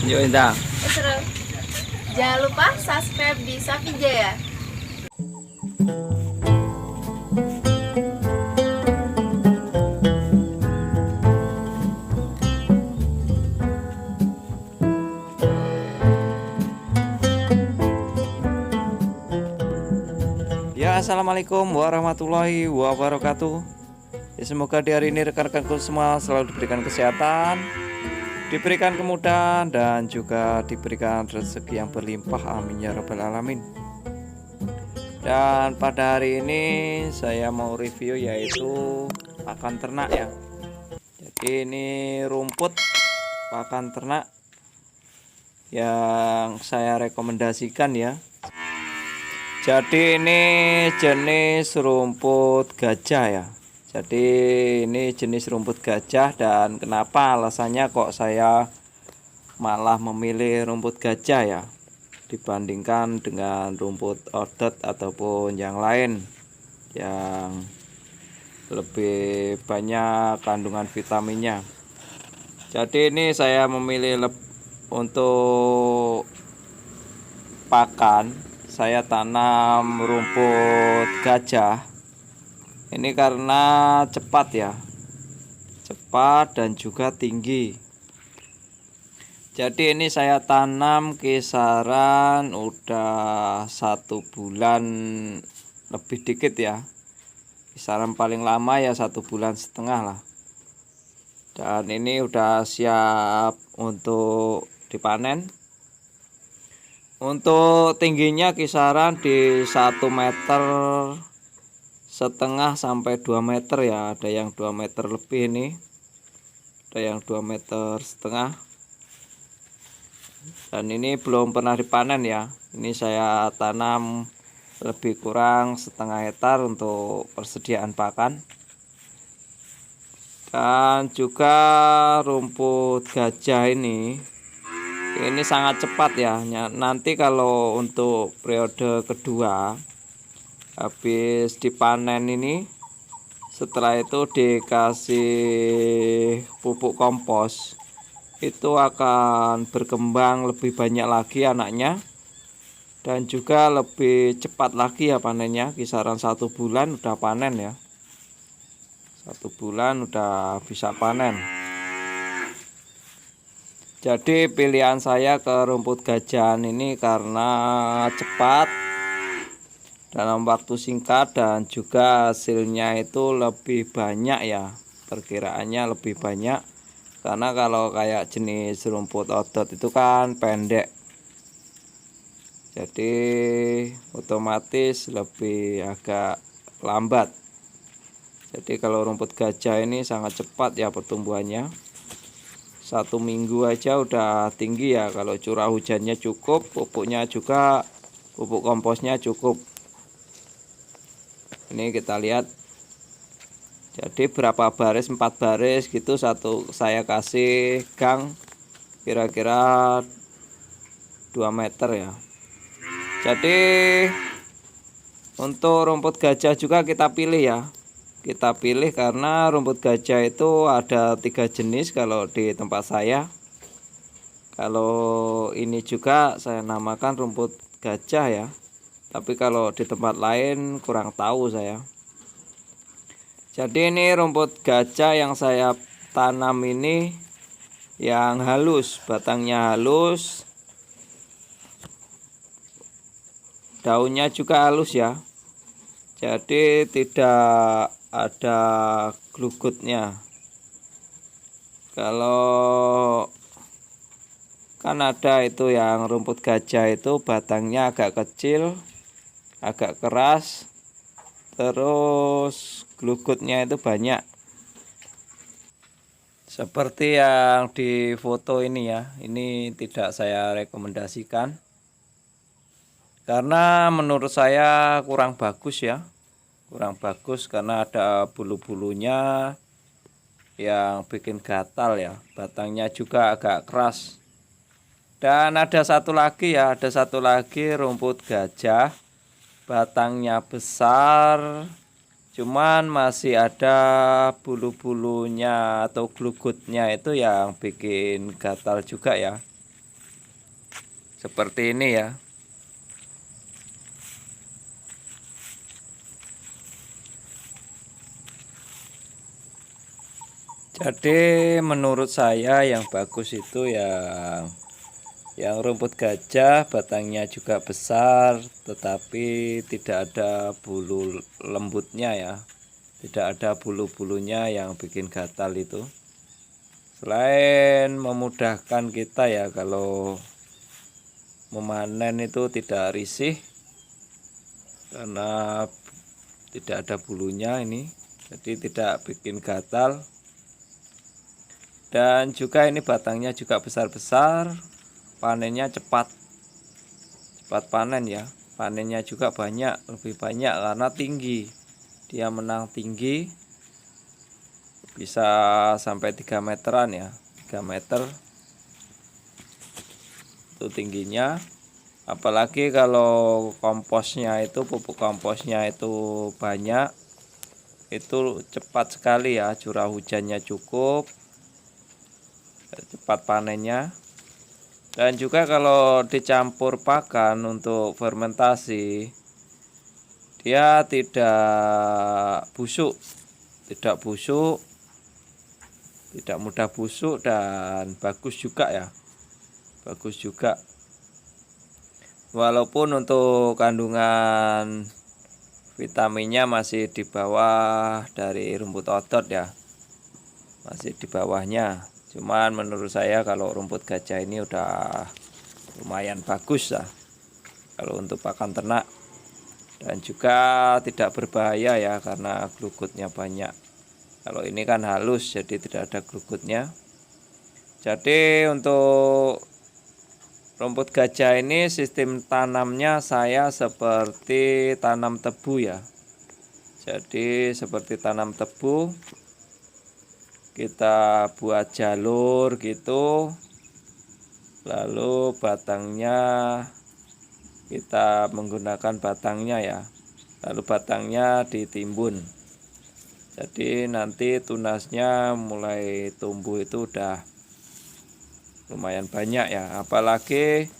Yuk Indah. Seru. Jangan lupa subscribe di Sapi Jaya. Ya, assalamualaikum warahmatullahi wabarakatuh. Ya, semoga di hari ini rekan-rekanku semua selalu diberikan kesehatan, diberikan kemudahan, dan juga diberikan rezeki yang berlimpah. Amin ya rabbal alamin. Dan pada hari ini saya mau review yaitu pakan ternak ya. Jadi ini rumput pakan ternak yang saya rekomendasikan ya. Jadi ini jenis rumput gajah ya. Jadi ini jenis rumput gajah, dan kenapa alasannya kok saya malah memilih rumput gajah ya dibandingkan dengan rumput odot ataupun yang lain yang lebih banyak kandungan vitaminnya. Jadi ini saya memilih untuk pakan, saya tanam rumput gajah ini karena cepat ya, cepat dan juga tinggi. Jadi ini saya tanam kisaran udah 1 bulan lebih dikit ya, kisaran paling lama ya 1,5 bulan lah. Dan ini udah siap untuk dipanen. Untuk tingginya kisaran di 1,5 meter sampai 2 meter ya. Ada yang 2 meter lebih ini, ada yang 2,5 meter. Dan ini belum pernah dipanen ya. Ini saya tanam lebih kurang 0,5 hektar untuk persediaan pakan. Dan juga rumput gajah ini sangat cepat ya. Nanti kalau untuk periode kedua habis dipanen ini, setelah itu dikasih pupuk kompos, itu akan berkembang lebih banyak lagi anaknya, dan juga lebih cepat lagi ya panennya. Kisaran 1 bulan udah panen ya, 1 bulan udah bisa panen. Jadi pilihan saya ke rumput gajahan ini karena cepat, dalam waktu singkat, dan juga hasilnya itu lebih banyak ya, perkiraannya lebih banyak. Karena kalau kayak jenis rumput odot itu kan pendek, jadi otomatis lebih agak lambat. Jadi kalau rumput gajah ini sangat cepat ya pertumbuhannya, 1 minggu aja udah tinggi ya. Kalau curah hujannya cukup, pupuknya juga, pupuk komposnya cukup. Ini kita lihat, jadi berapa baris, 4 baris gitu, saya kasih gang kira-kira 2 meter ya. Jadi untuk rumput gajah juga kita pilih ya, kita pilih karena rumput gajah itu ada 3 jenis kalau di tempat saya. Kalau ini juga saya namakan rumput gajah ya, tapi kalau di tempat lain kurang tahu saya. Jadi ini rumput gajah yang saya tanam ini yang halus, batangnya halus, daunnya juga halus ya. Jadi tidak ada glugutnya. Kalau kan ada itu yang rumput gajah itu batangnya agak kecil, agak keras, terus glugutnya itu banyak, seperti yang di foto ini ya. Ini tidak saya rekomendasikan karena menurut saya kurang bagus ya, kurang bagus karena ada bulu-bulunya yang bikin gatal ya. Batangnya juga agak keras. Dan ada satu lagi ya, ada satu lagi rumput gajah, batangnya besar, cuman masih ada bulu-bulunya atau glugutnya itu yang bikin gatal juga ya. seperti ini ya. Jadi menurut saya yang bagus itu yang rumput gajah, batangnya juga besar tetapi tidak ada bulu lembutnya ya. Tidak ada bulu-bulunya yang bikin gatal itu. Selain memudahkan kita ya kalau memanen itu tidak risih karena tidak ada bulunya ini, jadi tidak bikin gatal. Dan juga ini batangnya juga besar-besar, panennya cepat panen ya. Panennya juga lebih banyak karena tinggi, dia menang tinggi, bisa sampai 3 meteran ya, 3 meter itu tingginya. Apalagi kalau komposnya itu, pupuk komposnya itu banyak, itu cepat sekali ya, curah hujannya cukup, cepat panennya. Dan juga kalau dicampur pakan untuk fermentasi, dia tidak busuk, tidak mudah busuk, dan bagus juga ya, bagus juga. Walaupun untuk kandungan vitaminnya masih di bawah dari rumput odot ya, masih di bawahnya. Cuman menurut saya kalau rumput gajah ini udah lumayan bagus lah kalau untuk pakan ternak, dan juga tidak berbahaya ya karena glukutnya banyak. Kalau ini kan halus jadi tidak ada glukutnya. Jadi untuk rumput gajah ini sistem tanamnya saya seperti tanam tebu ya. Jadi seperti tanam tebu, kita buat jalur gitu, lalu batangnya kita menggunakan batangnya ya, lalu batangnya ditimbun. Jadi nanti tunasnya mulai tumbuh itu udah lumayan banyak ya. Apalagi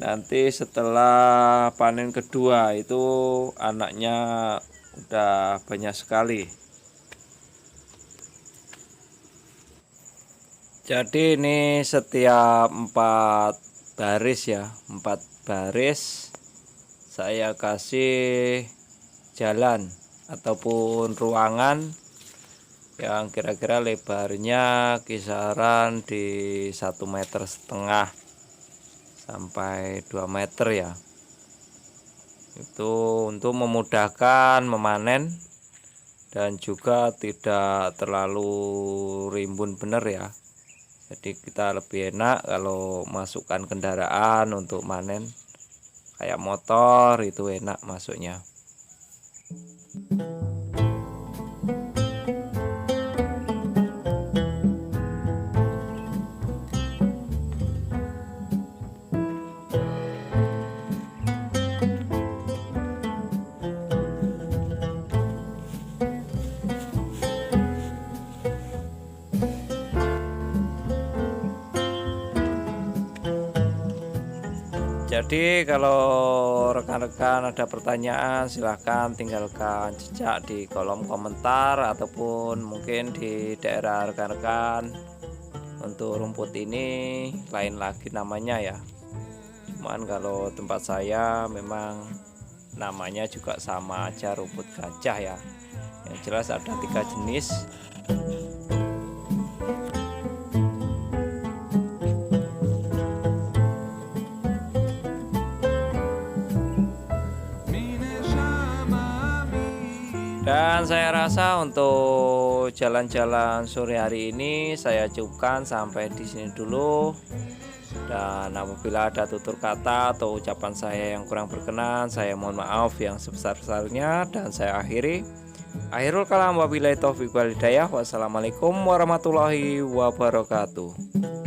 nanti setelah panen kedua itu anaknya udah banyak sekali. Jadi ini setiap 4 baris ya, 4 baris saya kasih jalan ataupun ruangan yang kira-kira lebarnya kisaran di 1,5 meter sampai 2 meter ya. Itu untuk memudahkan memanen dan juga tidak terlalu rimbun bener ya. Jadi kita lebih enak kalau masukkan kendaraan untuk manen, kayak motor itu enak masuknya. Jadi kalau rekan-rekan ada pertanyaan silahkan tinggalkan jejak di kolom komentar ataupun mungkin di daerah rekan-rekan. Untuk rumput ini lain lagi namanya ya. Cuman kalau tempat saya memang namanya juga sama aja, rumput gajah ya. Yang jelas ada 3 jenis. Dan saya rasa untuk jalan-jalan sore hari ini saya cukupkan sampai di sini dulu. Dan apabila ada tutur kata atau ucapan saya yang kurang berkenan, saya mohon maaf yang sebesar-besarnya dan saya akhiri. Akhirul kalam wabillahi taufiq wal hidayah. Wassalamualaikum warahmatullahi wabarakatuh.